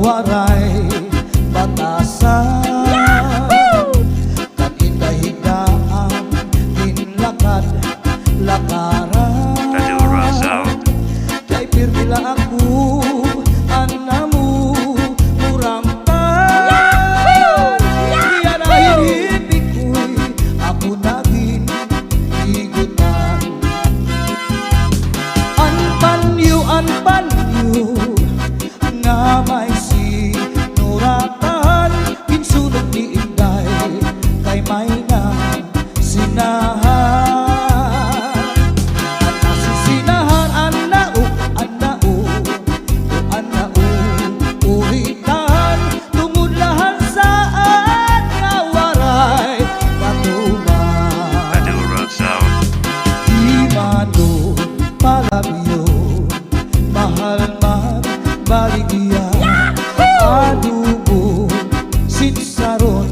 waray batasan. Kan inday-higdaan hinlakad lakaran. Kay pirmila ako anamu murang pan. Iya dahil hibig ko'y ako naging higutan. Anpanyo nga may sinuratan. Kinsulog ni Inday kay may na sinahan. At nasisinahan anao uritan. Tumudlahan saan nga waray patuman. Di mano palabyo mahal baligya. Adubo sinsaron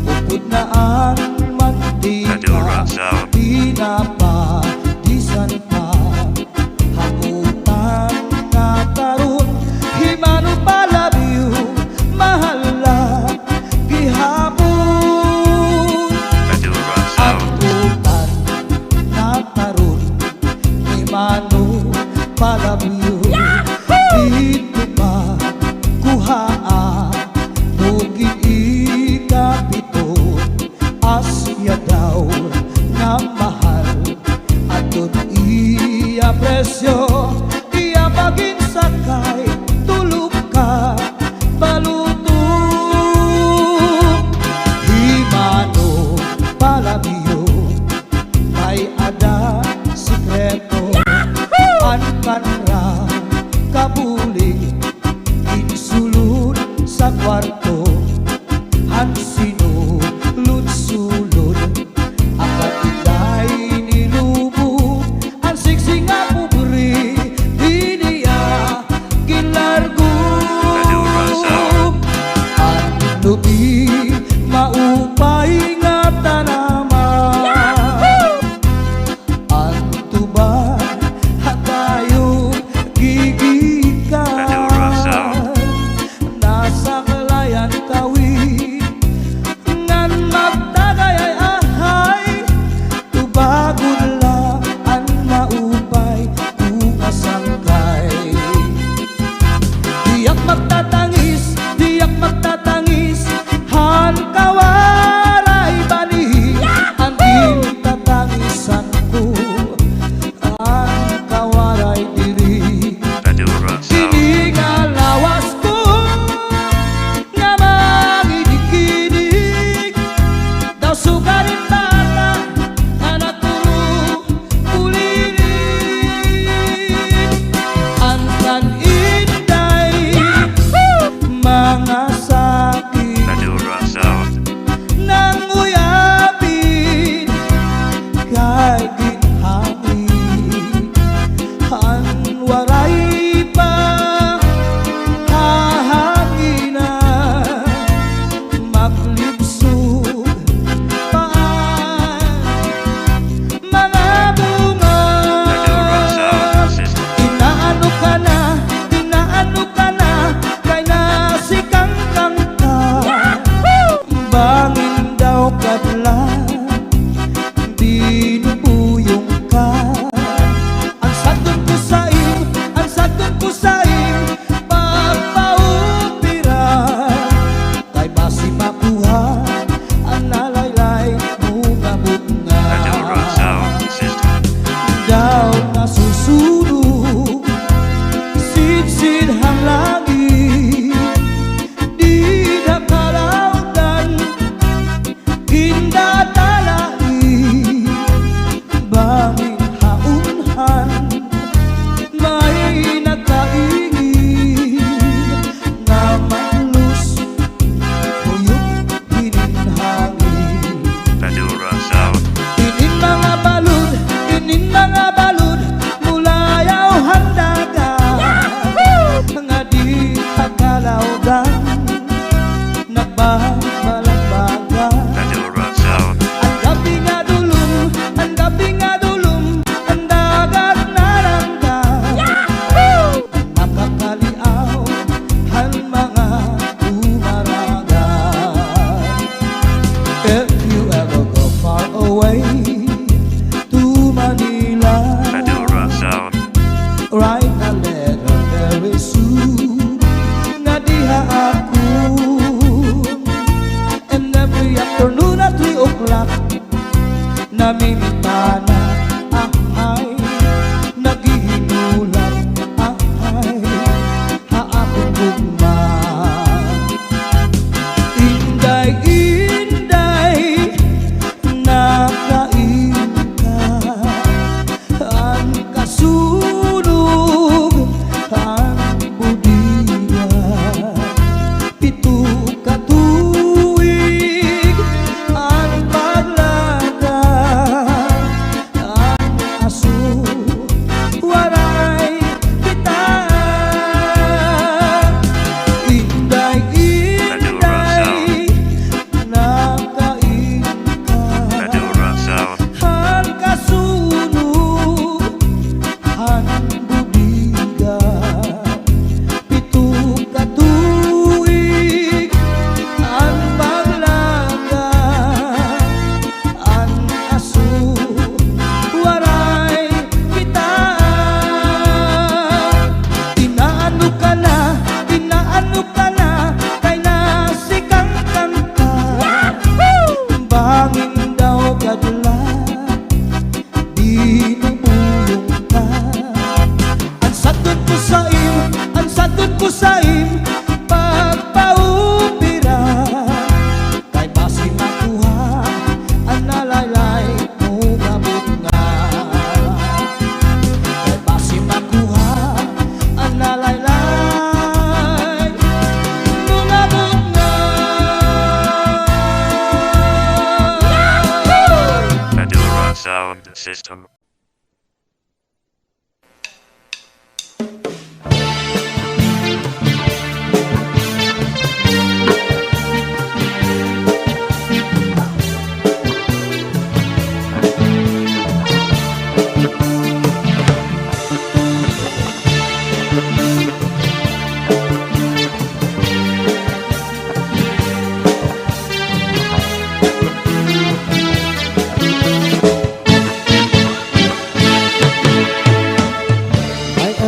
upod na ang mantika. Pinapadisan pa hakutan nga karon. Himano palabyo mahal gihapon. Hakutan nga karon himano palabyo. Dito pa kuhaan nuging ikapito. Asya daw nga mahal aton iya presyo. Iya maging sakay tulog ka balutong. Himano palabyo may ada sikreto. Ankanra kabuli insulod sa kwarto. Hansinulod-sulod akat Inday nilubo. Ang siksi nga pubri di niya gilargo. Ang lubi maupay nga tanaman. Ang tuba hatayo gigikan. Nasa kalaya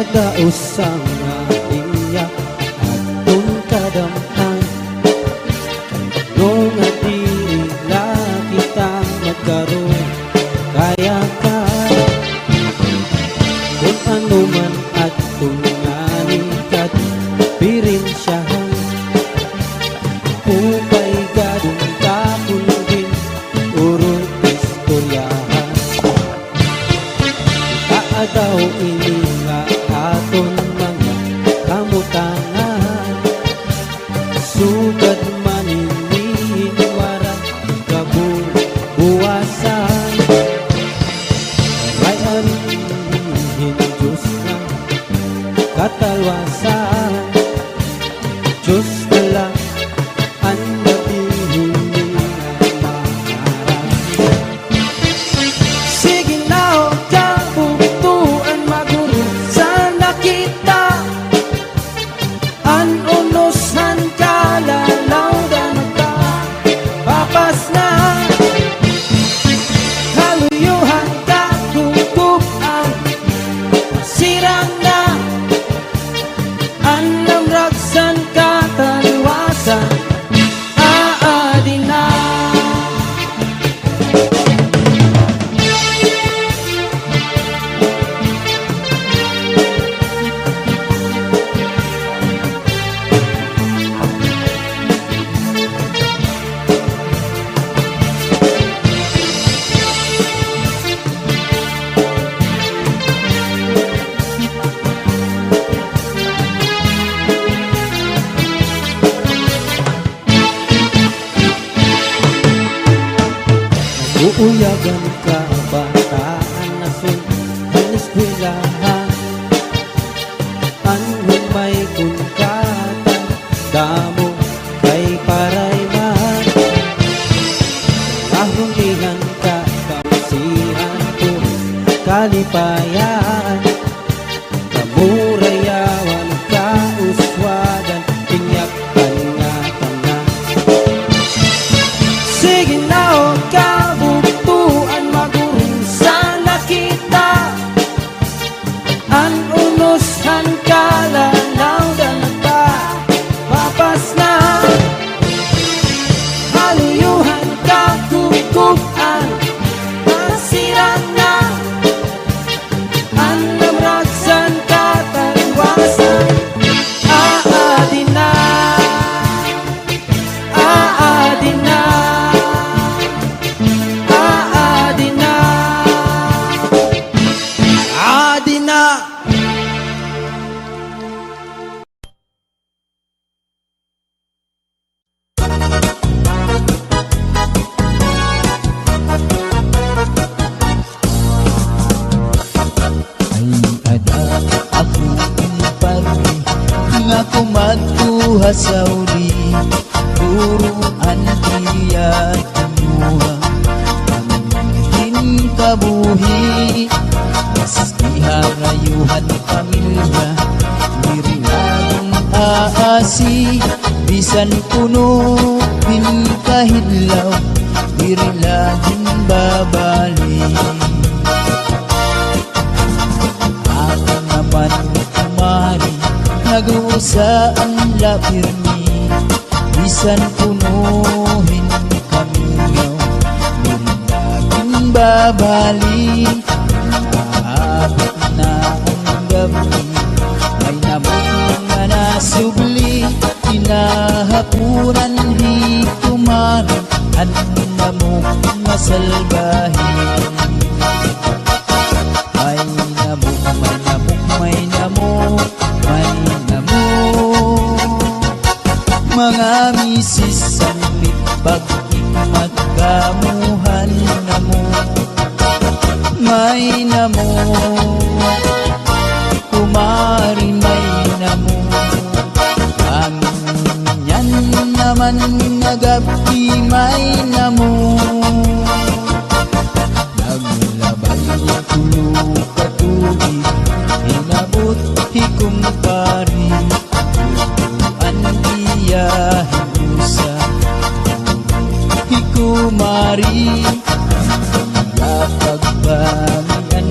nagausang nga inya atong kadamhan. Nung atila kitang magkaroon kaya ka kung ano man at tunganin kat pirinsyahan upay gadong tapon din urong istoryahan. Kaadaw ini nga aton mga kamutangan sugad maninihin warang kabuwasan. Rayan Diyos ng katalwasan, Diyos na lang ang nabihiling maharap. Sige na o kabutuan maguro sana kita an unusan kalalaw dan ka papas na kaluyuhan kakukupan sirang na anam raksan kataliwasan aadi na. Uuyagan ka bataan na ang eskwelahan ang humay kunkatan damo kay paray man kahulihan ka kamsihan ko kalipayan kamurayawan ka uswadan pinyakan nga tanga. Sige na o kabutuan magurong sana kita an unusan kalalaw dan ka papas na haluyuhan kakukupan masirang na ang namraksan kataliwasan aadi na aadi na aadi na aadi na. Ay ada ako pari nga kumadtuha sa uli turuan iya tumuha ang kabuhi maski harayuhan pamilya dirilang aasi bisan puno kahidlaw dirilagin babalik. Ako naman kumari nag-uusa ang lapirmi bisan punuhin kamingaw dirilagin babalik. Naabot na ang gabi may namang nga nasubli inahapunan di kumarin ang namok masalbahin. May namok, may namok, may namok, may namok. Mga misis ang lipag-ikmat kamuhan namok. May namok, kumari may namok. Ang yan naman nagabi may namok. Naglabay tulog katubig inabot hikumpari turuan iya hinusa hikumari iya pagbamian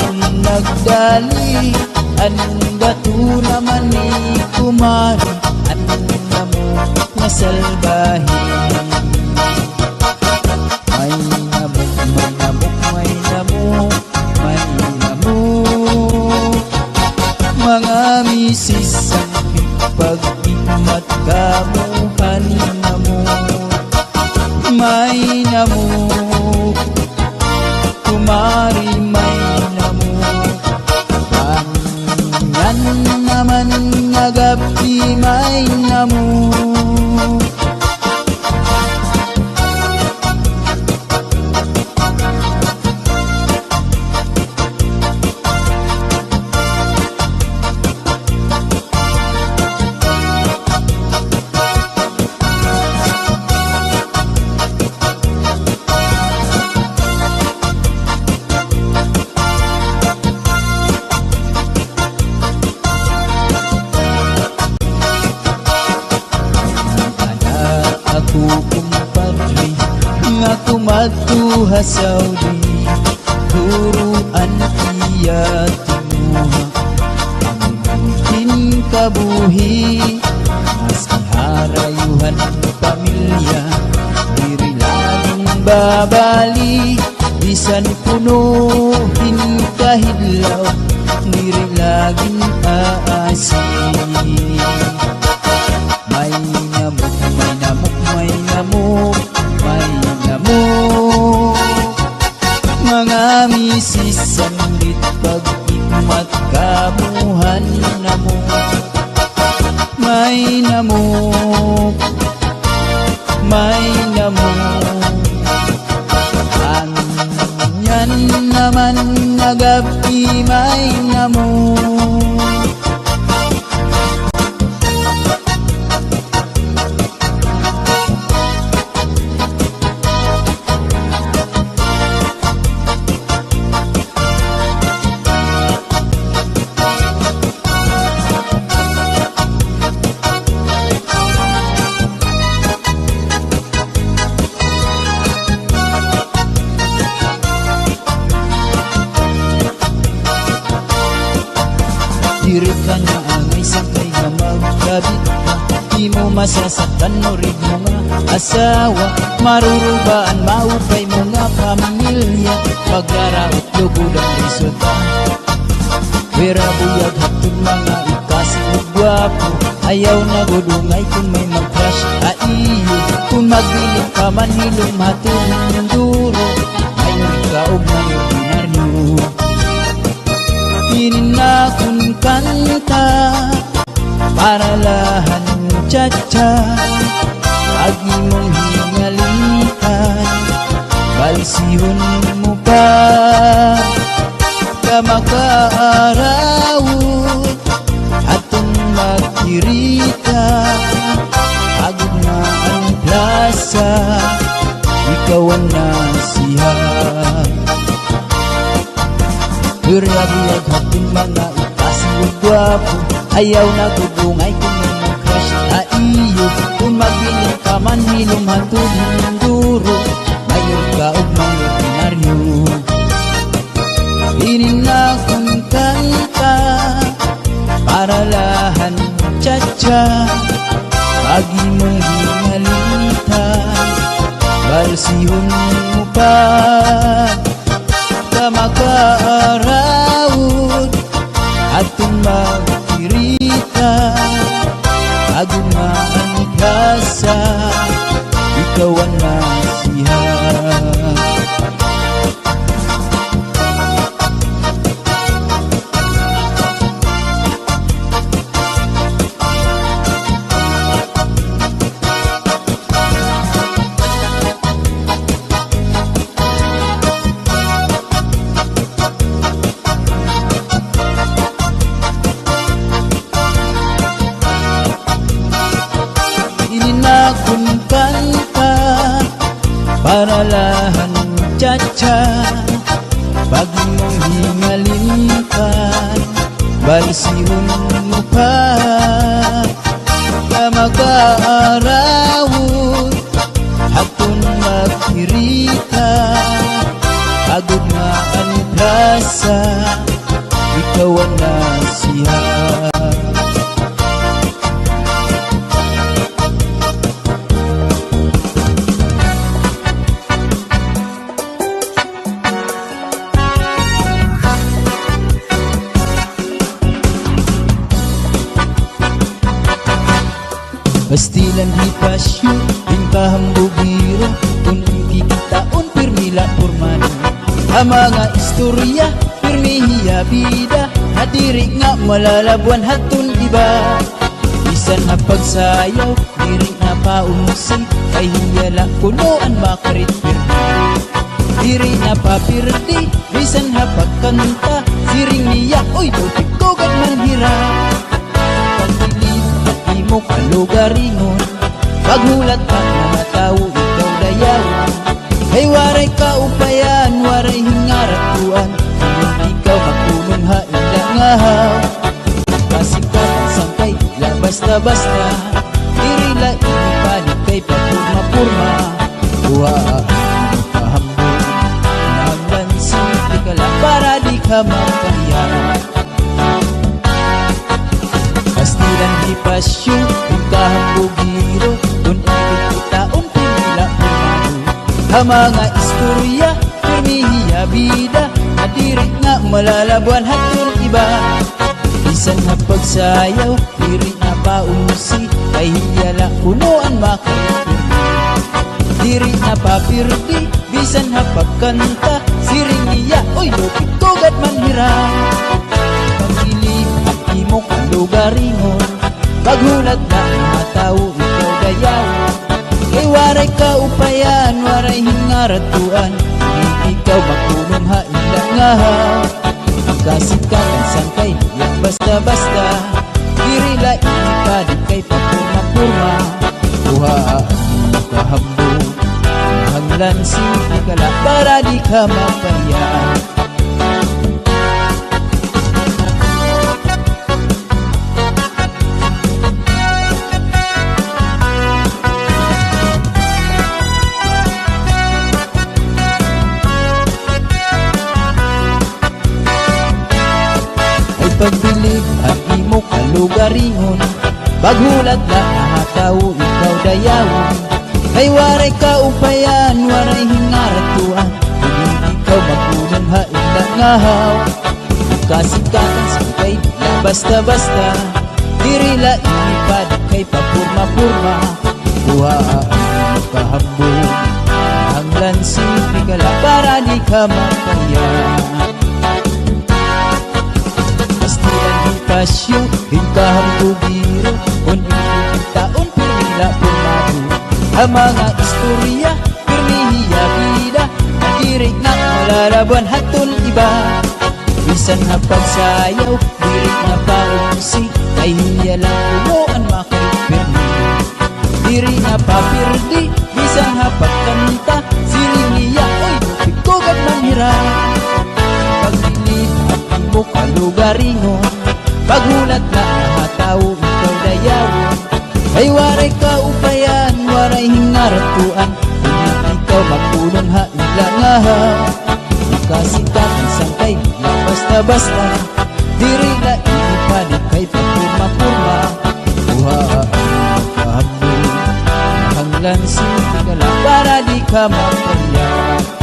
kung nagda gali an batu naman ni kumari an namo nga salbahe. May namok, may namok, may namok, may namok, mga misis ang pag-imat kamuhan namo. May namok, kumari may namok, kanyan naman nga gabi may namok. Ako kumpadri nga kumatuha Saudi, turuan iya timuha ang buhin kabuhi, mas iharayuhan pamilya, diri laging babali, bisan punuhin kahidlaw, diri laging aasin. May namok, may namok, may namok, may namok, mga misis sandit pag-imat kamuhan namok. May namok, may namok, kanyan naman nga gabi may namok. Diri ka nga angay sakay nga magkabit ka, di mo masasaktan no rig mo nga asawa, marurubaan maupay mo nga pamilya, paglaraot lugod ang resulta. Pera buyag hatun mga ikasi o gwapo, ayaw na gudungay kung may mag-crush aiyo, kung magbiling ka man hilong matulong ng duro, ayaw ka og may ordinaryo. Inakun kanta para lahan cha-cha, agi mong hingalikan, balsihon mo pa kamakaaraw, atong magkirita, agad na ang plaza, ikaw ang nasihan. Buyag hatun mga ikasing o gwapo, ayaw na gudungay kung may mag-crush aiyo, kung magbiling ka man hilong hatun ng duro, mayor ka o may ordinaryo. Ininakong kanta para lahan cha-cha, pagi mong hingalitan, balsihon mo pa makaarawod atong magkirita, agad na ang plaza, ikaw ang nasihan. Inakun kanta para lahan cha-cha, pagi mong hingalikan, balsihon mo pa kamakaaraw, hatun magkirita, agad na ang plaza, ikaw ikaw ang nasihan. Pastilan hipasyo, hingkahambugiro, kung kikitaon pirmila purmano. Ang mga istorya, pirmihiya bida, nadiri nga malalabuan hatun iba. Bisan na pagsayaw, diri na paumusi, ay hiyala kunoan makarit pirmi. Diri na papirdi, bisan na pagkanta, siring niya, oy tutiktugan man hirap. Mo kalugaringon, paghulat ka mga tao ikaw dayawan. Ay waray kaupayan, waray hingaratuan, kung ikaw makulong haila ngahaw. Kasikatan sangkay, la basta-basta, dirila inipanik kay papurma-purma. Buhaan mo kahambog, naglansin di ka lang para di ka mapahiyan. Pastilan di pasyo, kung kahambugiro, kung ikikitaon pinila pumano. Ang mga istorya, pirmihiya bida, nadirig nga malalabuan hatun iba. Bisan na pagsayaw, diri na paumusi, ay hiyala kunoan makapirmi. Diri na papirdi, bisan na pagkanta, siring niya, oy lupitugat man hirap. Mo kalugaringon, paghulat na mga tao ikaw dayawan. Kay waray kaupayan, waray hingaratuan, hindi ikaw makulong haila ngahaw. Ang kasikatan sangkay, yan basta-basta, dirila inipadig kay papurma-purma. Buhaan mo kahambog, hanglansin di ka lang para di ka mapayaan. Pagbilib at imo kalugaringon, paghulat na mga tao ikaw dayawon. Ay waray kaupayan, waray hingaratuan, hindi ikaw makulong haila ngahaw. Kasikatan sangkay na basta-basta, dirila inipad kay papurma-purma. Buhaan mo kahambog, ang lansin di ka lang para di ka mapahiyan. Pasyo, hingkahambugiro, kung ikikitaon pirmila pumano. Ang mga istorya, pirmihiya bida, nadirig na malalabuan hatun iba. Bisan na pagsayaw, dirig na paumusi, ay hiyala kunoan makipirmi. Diri na papirdi, bisan na pagkanta, siling niya, oy lupikugat man hirap. Pagbilib at imo kalugaringon, paghulat na mga tao ikaw dayawon. Ay waray kaupayan, waray hingaratuan, hindi ikaw makulong haila ngahaw. Ang kasikatan sangkay, na basta-basta, dirila inipanig kay papurma-purma. Buhaan mo kahambog, hanglansin di ka lang para di ka mapahiyan.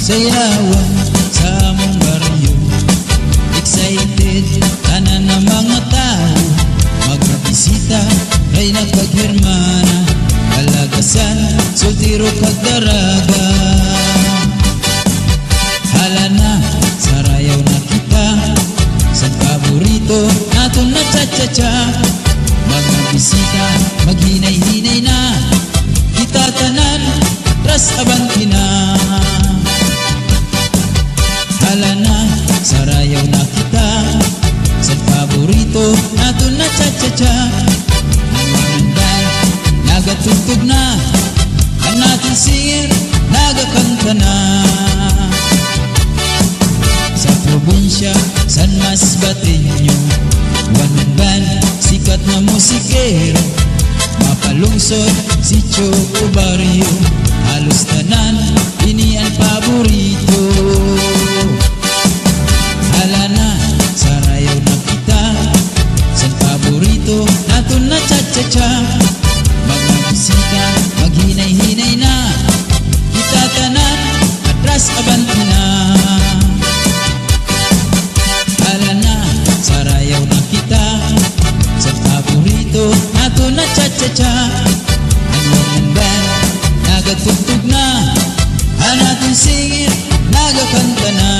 Sayawan sa among baryo, excited tanan ng mga tao, magbisita kay nagpaghirmana, kalagasan sultiro kagdaraga. Hala na sarayaw na kita, sa paborito naton na cha-cha-cha. Magbisita maghinay-hinay na, kita tanan atras abanti na. Hala na, sarayaw na kita sa paborito nato na cha-cha-cha. Nagmamandal, nagatugtog na ang natin singir, nagakanta na. Sa probinsya, San Masbateño, one band, sikat na musikero. Mapalungsod, si Choco Barrio, halos tanan, ini ang paborito. Hala na, sarayaw na kita sa paborito nato na cha-cha-cha. Magbisita, maghinay-hinay na, kita tanan, atras abanti na. Hala na, sarayaw na kita sa paborito nato na cha-cha-cha. Ang band, nagatugtog na ang ating singit, nagakanta na.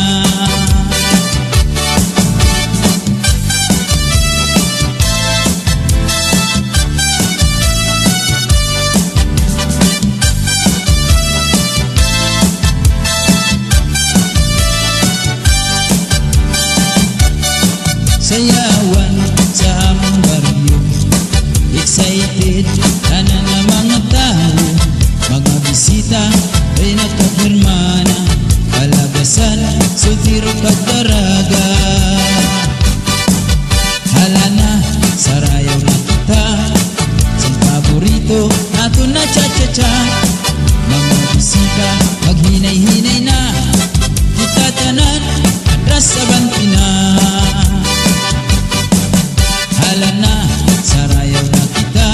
Sayawan sa among baryo, excited na ng mga tao. Mga bisita ay nakapirmana, kalagasan, sultiro pagdaraga. Hala na, sarayaw na kita sa paborito nato na cha-cha-cha. Mga bisita, maghinay-hinay na, kita tanan, atras abanti na. Hala na, sarayaw na kita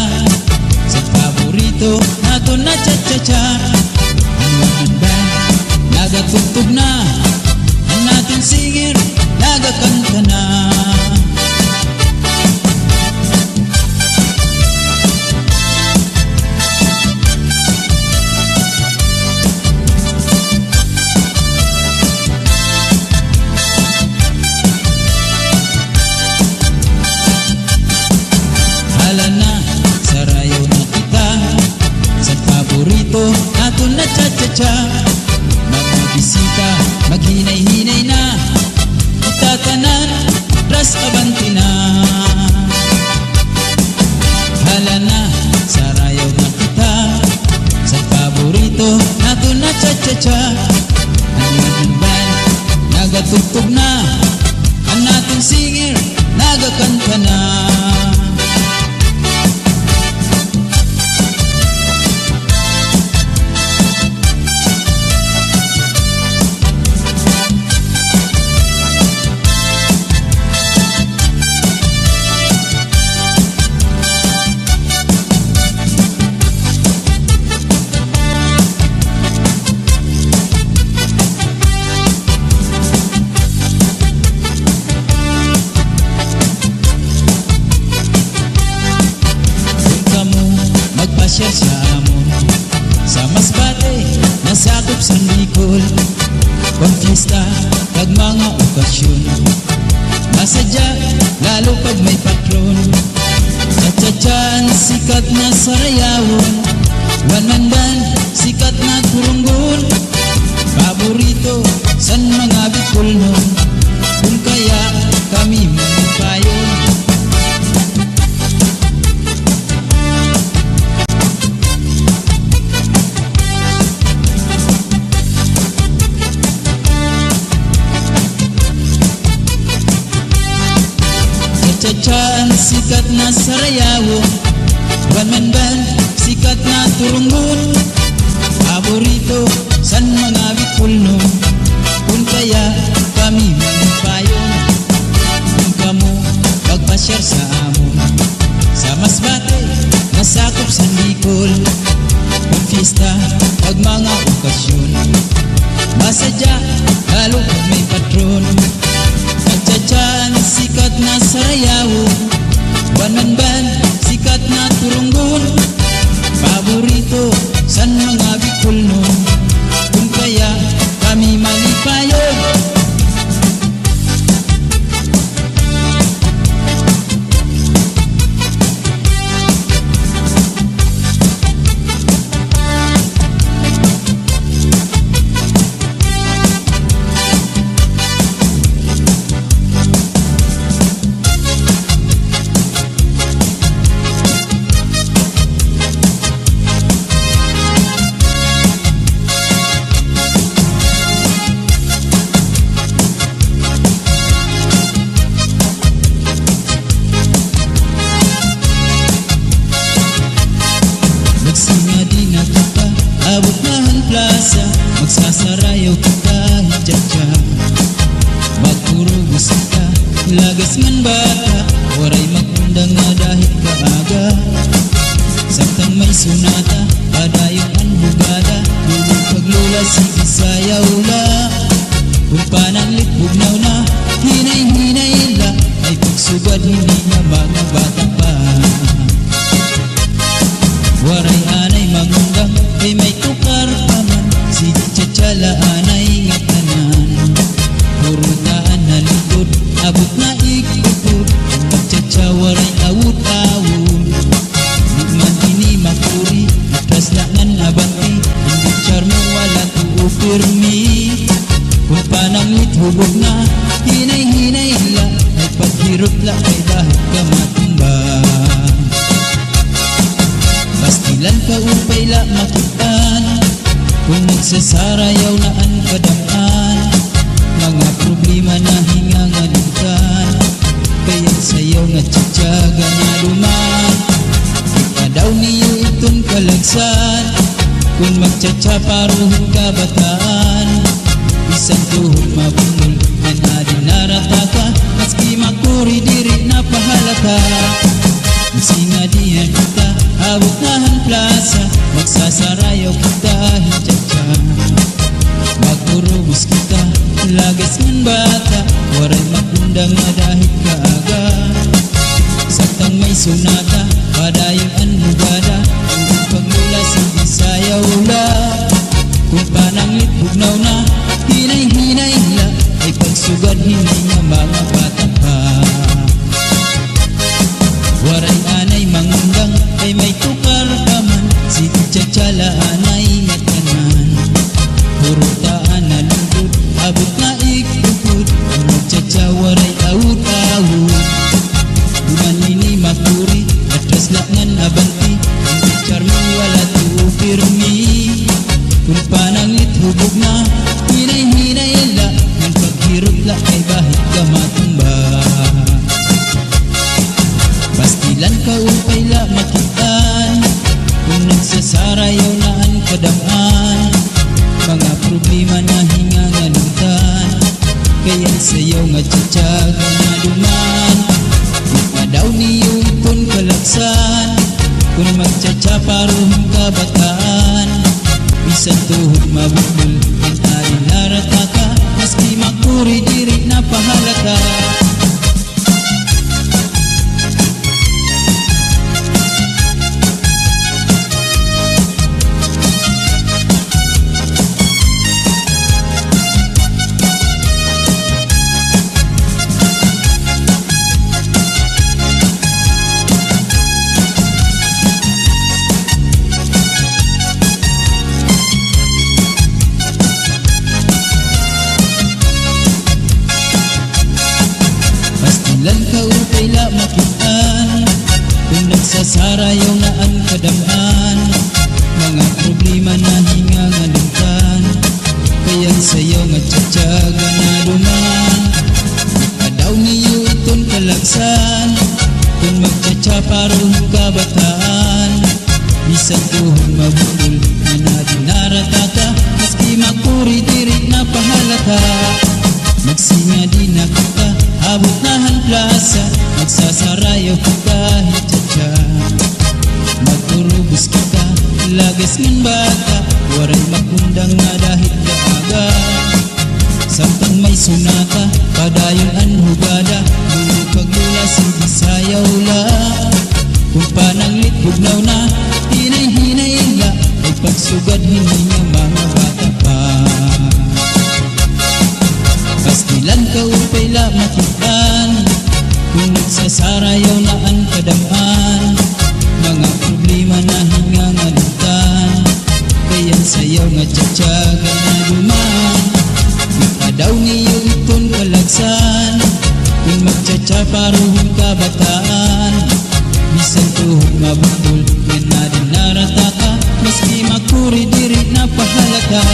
sa paborito nato na cha-cha-cha. Ang band, nagatugtog na ang natin singir, nagakanta na. Hala na, sarayaw na kita sa paborito nato na cha-cha-cha. Mga bisita, maghinay-hinay na, kita tanan, atras abanti na. Hala na, sarayaw na kita sa paborito nato na cha-cha-cha. Ang band, nagatugtog na ang nating singir, nagakanta na. Magpasyal sa amon sa Masbate, nasakop sa Bicol. Konfista, kag mga okasyon, masadya, lalo pag may patron. Cha-cha-chan, sikat na sarayawon, one man band, sikat na turunggon. Paborito, san mga Bicol nun, kung kaya kami magpayon. Cha-chan, sikat na sarayawo, one man band, sikat na turunggon. Paborito, san mga Bicol nun, kung kaya kami magpayon. Kung kamo magpasyar sa amon sa Masbate, nasakop sa Bicol. Kung fiesta, pag mga okasyon, masadya, lalo pag may patron. Cha-chan, sikat na sarayawo, one man band, sikat na turunggon. Paborito, san mga Bicol nun, kung kaya kami malipayon. pirmi. Kung pananglit hubog na, hinay-hinay la, ay paghirot la ay dahil ka matumba. Pastilan ka upay la makitaan, kung nagsasarayaw na ang kadamaan. Mga problema na hingangalintan, kaya sayaw nga tsatsaga na duman. Daw niyo itong kalagsan, kung magtsatsaparuhin ka bataan. Isang tuhod mabungol, yan adin narataka, maski makuri diri na pahalata. Masinga diyan kita, abot nahan plaza, magsasarayaw kita hintsatsa. Magurubos kita, lagas ng bata, waray makundang madahit ka aga. Saktang may sunata, padayon ang hugada, ang paglula sige sayaw la. Kung pananglit bugnaw na, hinay-hinay la, ay pagsugad hindi nga mga bata pa. Waray anay mangundang, ay may tukar ka man, sige tsatsala anay natanan. Hurutaan na lungkot, abot na ikukod, ang magtsatsa waray awut-awut. Duman ini makuri, atras langan abanti, ang charming wala tuo pirmi. Kung pananglit hubog na, hinay-hinay la, ang paghirot la ay bahit ka matumba. Pastilan ka upay la makitaan, kung nagsasarayaw na ang kadamaan. Mga problema na hingangalintan, kaya sayaw nga tsatsaga na duman. Daw niyo itong kalaksan, kung magtsatsaparuhin ka bataan. Isang tuhod mabukol, yan alin narataka, maski makuri diri na pahalata. Pastilan ka upay la makitaan, kung nagsasarayaw na ang kadamaan. Mga problema na hingangalintan, kaya sayaw nga tsatsaga na duman. Daw niyo itong kalagsan, kung magtsatsaparuhin ka bataan. Bisan tuhod mabukol, yan adin narataka, maski makuri diri na pahalata. Magsinga din na kita, abot nahan plaza, magsasarayaw kita hintsatsa. Magurubos kita, lagas ng bata, waray makundang nga dahil ka aga. Samtang may sunata, padayon ang hugada, dulo paglula sige sayaw la. Kung pananglit bugnaw na, hinay-hinay la, ay pagsugad hindi nga mga bata pa. Pastilan ka upay la makitaan, kung nagsasarayaw na ang kadamaan. Mga problema na hingangalintan, kaya sayaw nga tsatsaga na duman. Daw niyo itong kalagsan, kung magtsatsaparuhin ka bataan. Bisan tuhod mabukol, yan na din narataka, maski makuri diri na pahalata.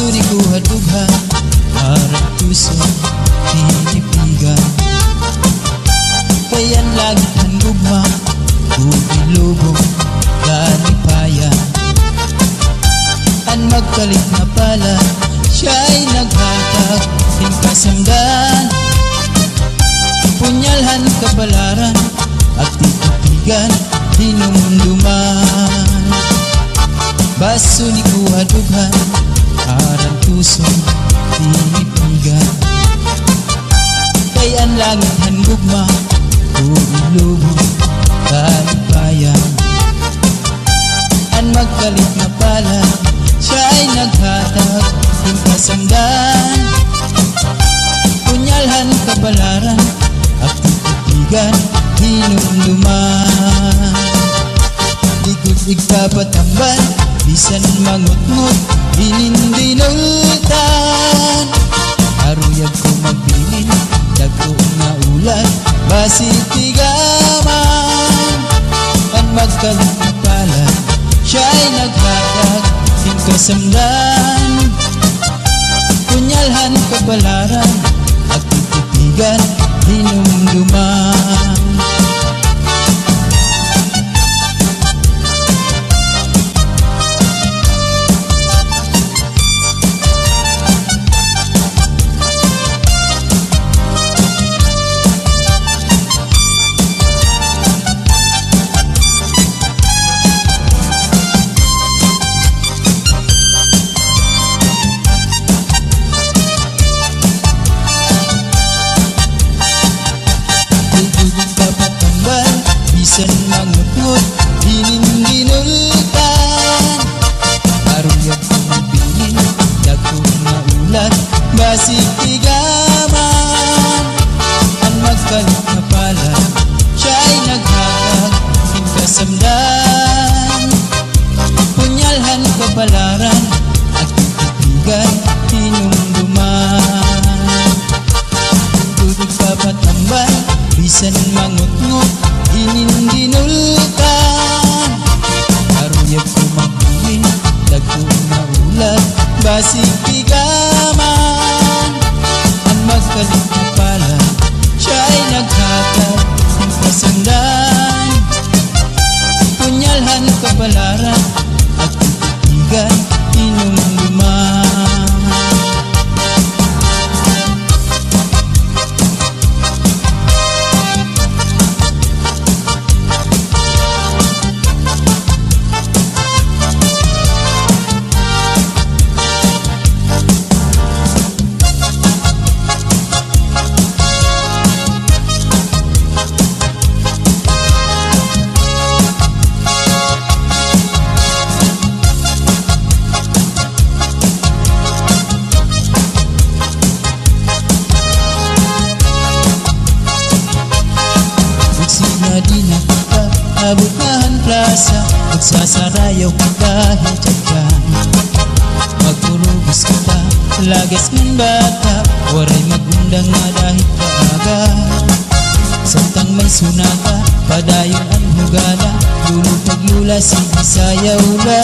baso ni kuhadughan harap puso tinipigan. Kayan lagi ang gugma ilubog kalipayan. Ang magkalit na pala siya'y naghatag ng kasamdan. Punyalhan kabalaran at titigan dinumduman. Baso ni kuhadughan harang tusong tinipigan. Kay ang langit hanggugma ilubog kalipayan. Ang magkalit na pala siya'y naghatag ng kasamdan. Punyalhan kabalaran at titigan hinumduman. Ikot igpapatambal bisan mangutngot hinindinultan. Aruyag ko magbilin dagko nga ulan basit tigaman. Ang magkalit na pala siya'y naghatag ng kasamdan. Punyalhan kabalaran at titigan hinumduman. Bisan mangutngot hinindinultan. Aruyag ko magbilin dagko nga ulan basit tigaman. Ang magkalit na pala siya'y naghatag ng kasamdan. Punyalhan kabalaran at titigan hinumduman. Tubig papatambal bisan mangutngot hinindinultan. Aruyag ko magbilin dagko nga ulan basit tigaman. Ang magkalit na pala siya'y naghatag ng kasamdan. Punyalhan kabalaran at titigan hinumduman. Di na kita abutan plaza, magsasarayaw kita hitsatyan. Magpurubos kita lagas ng bata, waray magundang nga dahil kaaga. Samtang may sunata padayon ang hugala, lulupag-lula sige sayaw la.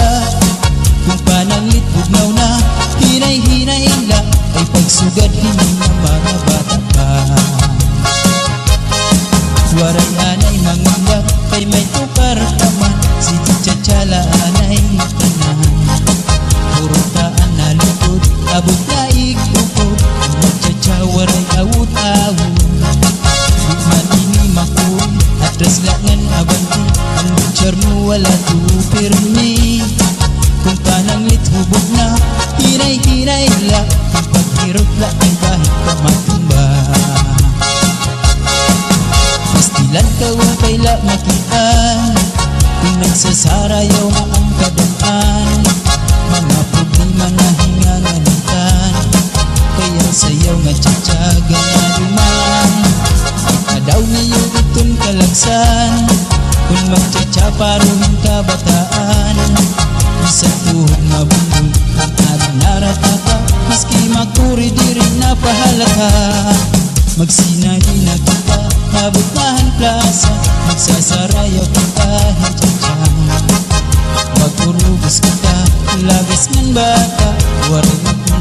Kung pananglit bugnaw na hinay-hinay la, ay pagsugad hindi ng mga bata pa. Waray anay mangundak kay may tukar kaman, si titsatsyala anay tanan. Puro taan na lukod, abot na ikukod, magtsatsa waray awut-awut. Bukman ini makuy, atras langan abanti, ang butsyar mo wala tupirmi. Kung pananglit hubog na, hinay-hinay la, kung paghirot la ay kahit ka matumba. Pastilan ka upay la makitaan, kung nagsasarayaw nga ang kadaan. Mga problema na hingangalitan, kaya sayaw nga tsatsaga na duman. Kadaw niyo itong kalagsan, kung magtsatsa paruhin kabataan. Isang tuhod mabundol ang ating naratata, maski makuri di rin napahalata. Magsinahin na kita, mabutahan plaza, magsasarayaw kita hitsatsa. Magpurubos kita, lagas ng bata, waray magpurubos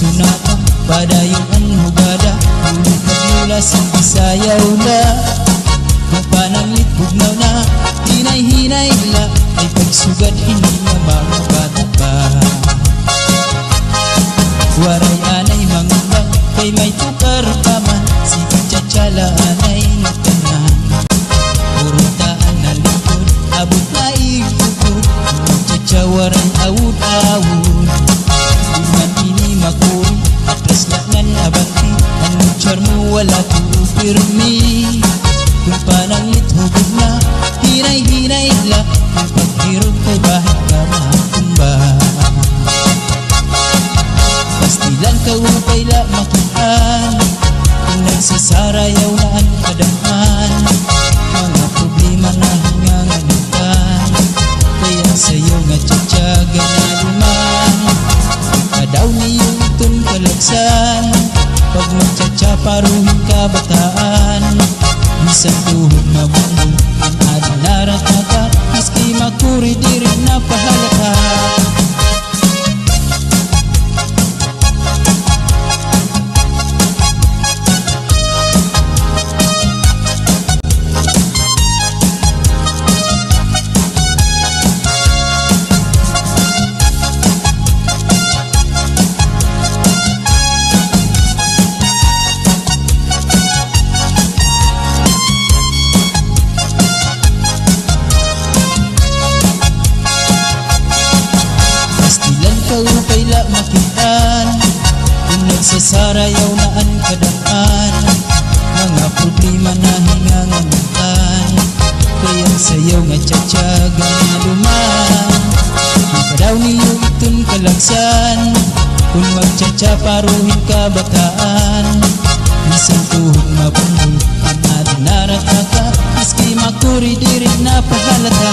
sunata Padayong ang hugada Ulit naglula sang Bisayaw na Kung pananglit bugnaw na Hinay-hinay la Ay pagsugad hindi na mga bata pa Waray anay mangundang Kay may tukar pa man Sige tsatsala anay natanan Purutaan na likod Abot na ikukod Tsatsawaran awud-awud Di man ini makuri Atras laknan abanti Ang mutsar mo wala tuupirmi Kung pananglit hubog na Hinay-hinay la Kung paghirog kay bahit ka makumba Pastilan ka upay la makitaan Kung nagsasarayaw na ang kadaman Mga problema na hinganganitan Kaya sa'yo nga tsatsaga na luman Kadaw niyo itong kalagsan Pag magtsatsaparuhin ka bataan Bisan tuhod mabundol Ang adinarat na ka Miski makuri di rin napahalata Upay la makitaan Kung nagsasarayaw na ang kadaan Mga problema na hinganganitan Kaya sayaw nga tsatsaga na luman Ikadaw niyo itong kalagsan Kung magtsatsaparuhin ka bataan Bisan tuhod mabundol Ang adinarat na ka Miski makuri di rin napahalata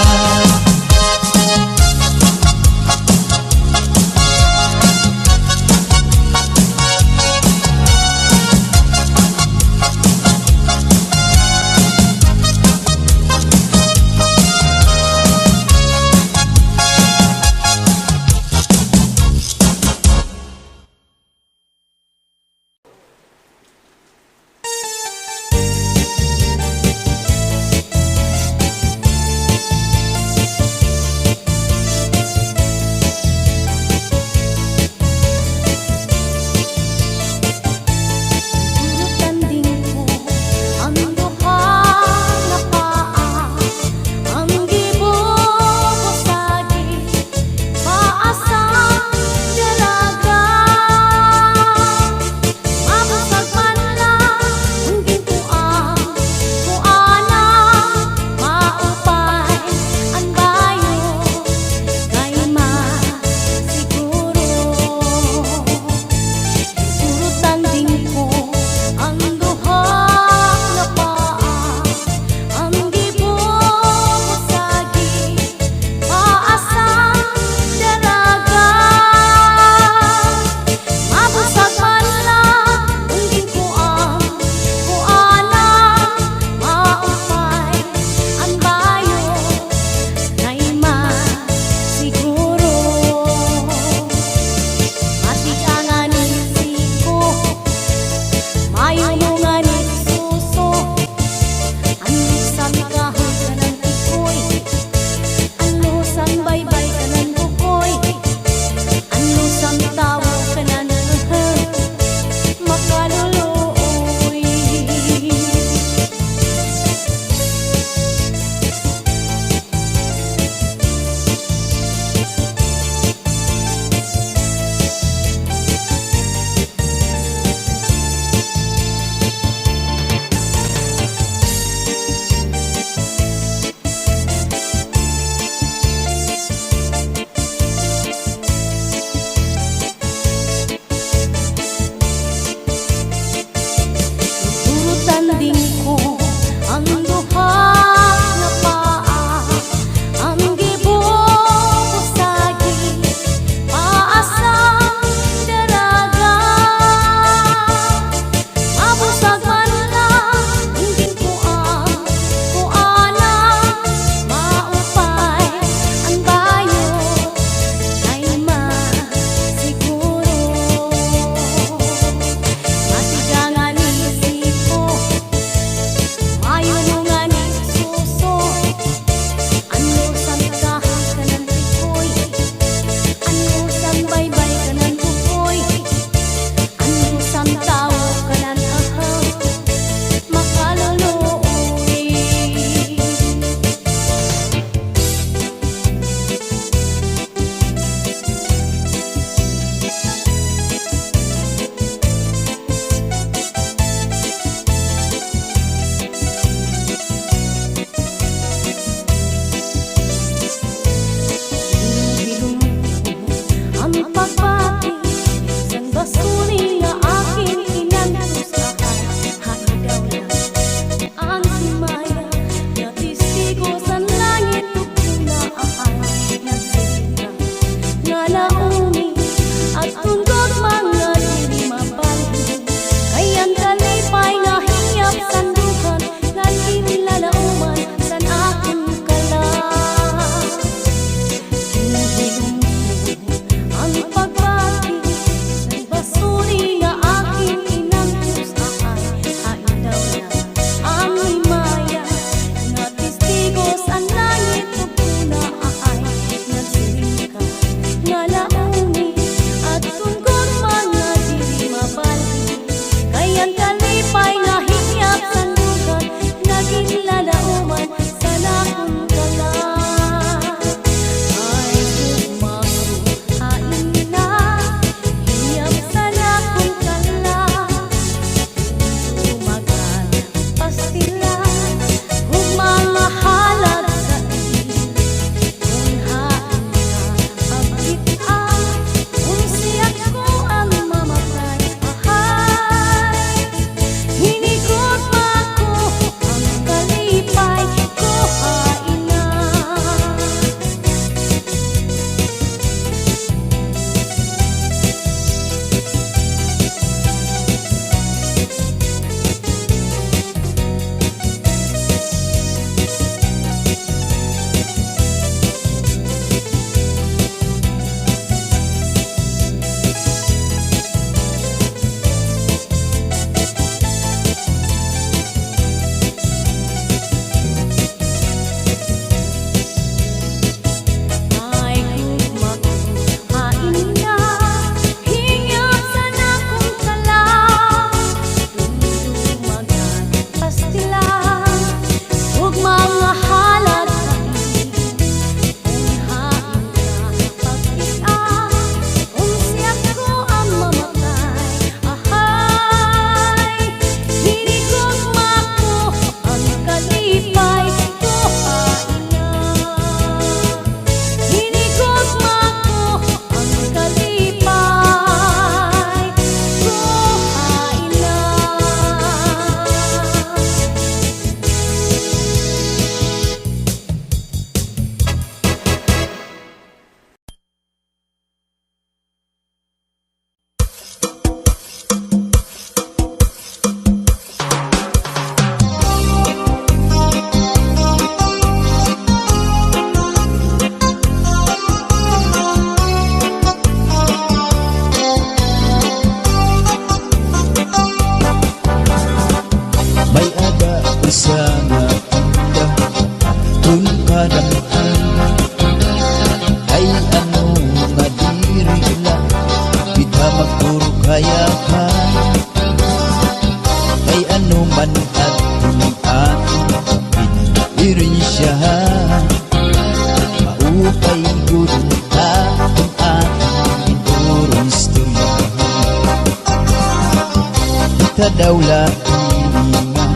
daw lainga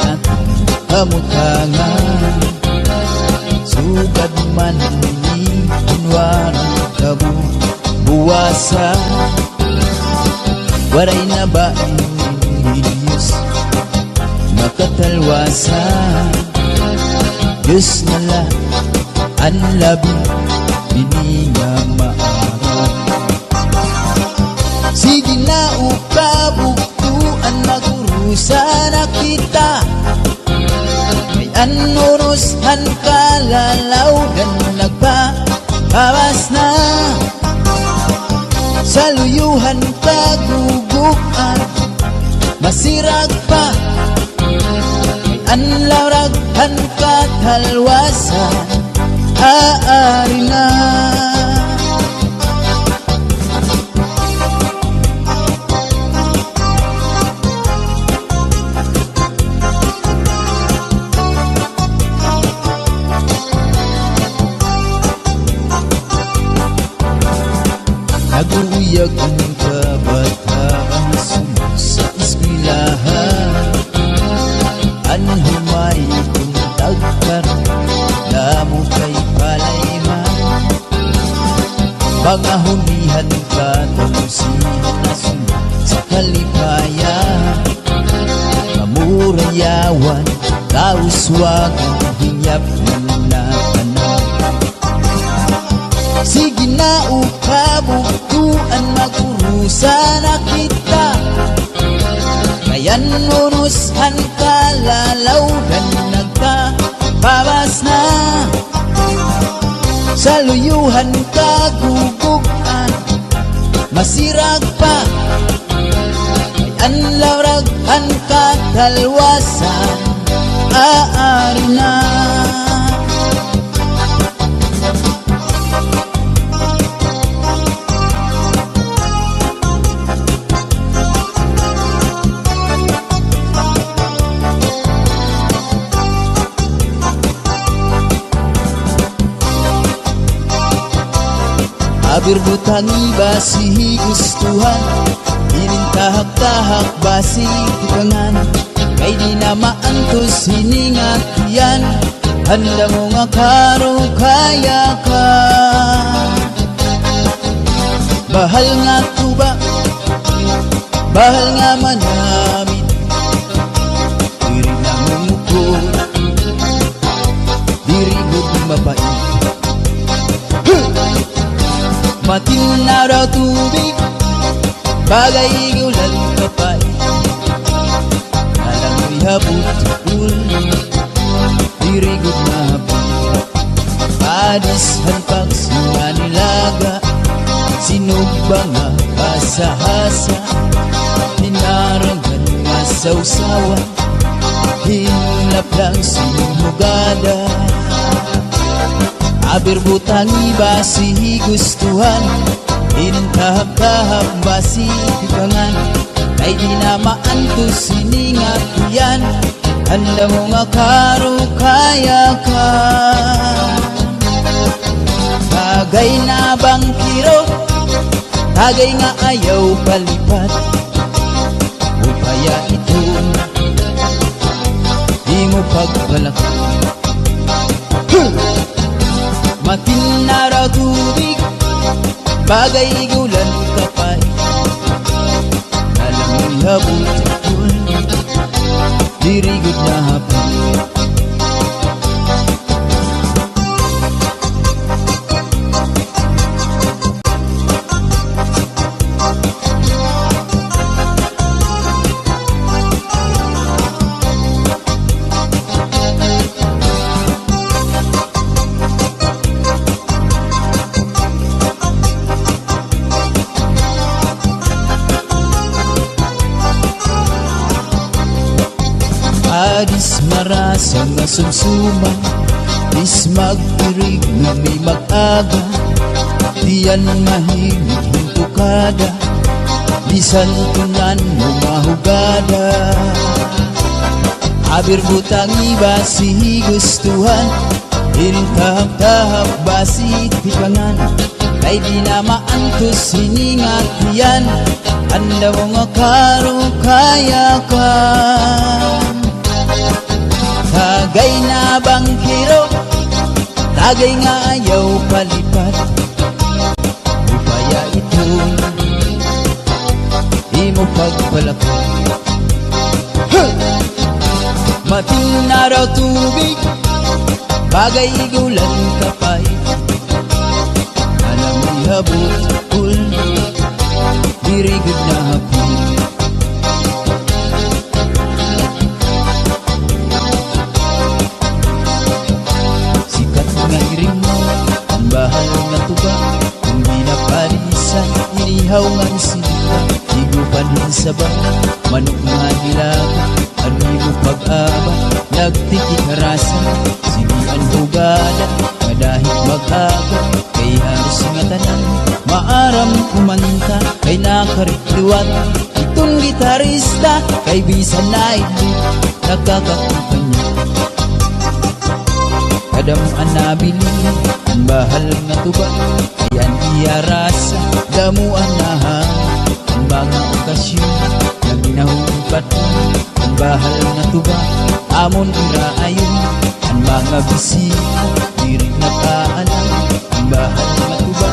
at kamutangan sugad man ni kunwari kamu buwasa waray na ba Diyos makatalwasa Diyos nala ang labi bininga maaral sige na ukabuktuan magurusa na kita may anurusan kalalaw gan nagpapawas na sa luyuhan kagugukan masirag pa may anlaraghan katalwasan aari na nag-uuyag ang kabataan sa eskwelahan an humay kung tagkar damo kay palayman mga hulihan ka tapusihan na sunod sa kalipayan kamurayawan kauswagan hinyap na tanan sige na ukabuktuan magurusa na kita kayan unusan kalalaw dan nagkapabas na sa luyuhan kagugukan masirag pa kayan laraghan katalwasan aari na abir butangi basi gustuhan inintahak-tahak basi tikangan kay di na maantos hiningat yan handa mo nga karo kaya ka bahal nga tuba bahal nga manamit diri na mumukod diri gud mabait matinaw tubig bagay gulan kapay alam mo'y habut-ul dirigod na hapon padishan pag sinanilaga sinugba nga kasahasa hinaranggan nga sausawa hinap lang sinumugada abir butangi basi gustuhan inintahap-tahap basi tikangan kay di na maantos siningat yan handa mo nga karo kaya ka tagay na bangkiro tagay nga ayaw palipat upaya ito di mo pagbalak matinaraw tubig bagay gulan kapay alam mo'y habut-ul dirigod na hapon Adis marasa nga sumsuman Dis magtirig na may mag-aga Diyan mahimig hintukada Bisan tunan mo mahugada Abir butangi basi gustuhan Iring tahap-tahap basi tikangan kay di na maantos siningat yan. Anda mo nga karukayakan, tagay na bangkiro, tagay nga ayaw palipat. Upaya ito imo pagpalakot. Mating na raw tubig, bagay igulan kapay. Alam mo'y habot, dirigid na hapon. Sikat nga iring mo, ang bahal nga tuba, kung di na parisan, inihaw nga isita. Higupan din sa ba, manok nga nilaga, ano mo pag-aba, nagtikikarasan. Sinian hugada, madahit mag-aga, kay haros nga tanan, maaram kumanta, kay nakarikliwat. Itong gitarista, kay bisan na ito, nakakakumpanya. Kadam ang nabili, ang bahal nga tuba, kay ang iyarasa, damuan na hang. Ang mga okasyon, na ginahumpat mo, ang bahal nga tuba, amon iraayon. Ang mga bisita, dirig na kaalam, ang bahal nga tuba,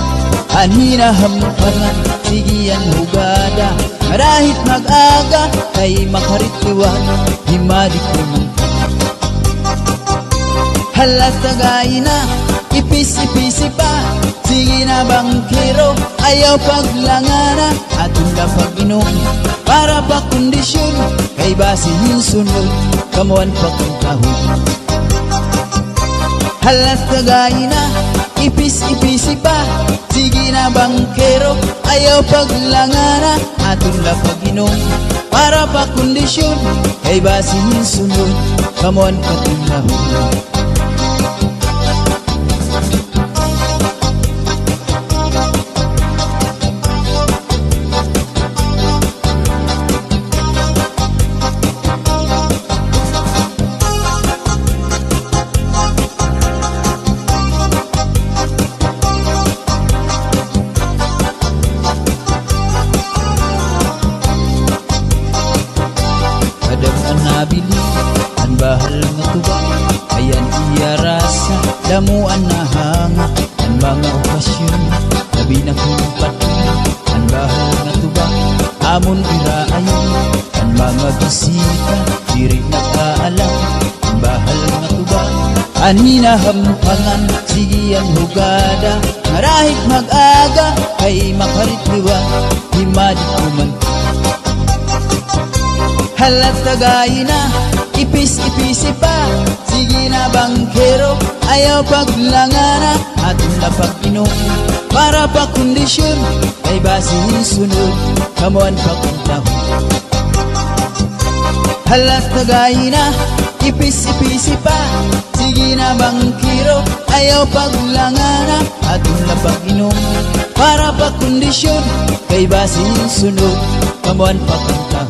anhinahamparan, sigiyan hugada, marahit mag-aga, kay makaritiwan, himadik naman. Halas tagay na, ipis-ipisi pa, sige na bangkero, ayaw paglangana, atong lapag-inom, para pa kondisyon, kay basihin sunod, kamuan pa kong kahon. Halas tagay na, ipis-ipisi pa, sige na bangkero, ayaw paglangana, atong lapag-inom, para pa kondisyon, kay basihin sunod, kamuan pa kong kahon. Nabili, ang bahal nga tuba, ayan iya rasa, damuan na hanga, ang mga okasyon, labi na kumpat mo, ang bahal nga tuba, amon iraayon, ang mga bisita, dirig na kaalam, ang bahal nga tuba, anhinahampangan, sige ang hugada, marahit mag-aga, kay makaritliwa, himadik kuman. Halat tagay na, ipis-ipisi pa, sige na bangkero, ayaw paglangana, atong lapag-inom, para pa kondisyon, kay basihin sunod, kamuan pa kong tahon. Halat tagay na, ipis-ipisi pa, sige na bangkero, ayaw paglangana, atong lapag-inom, para pa kondisyon, kay basihin sunod, kamuan pa kong tahon.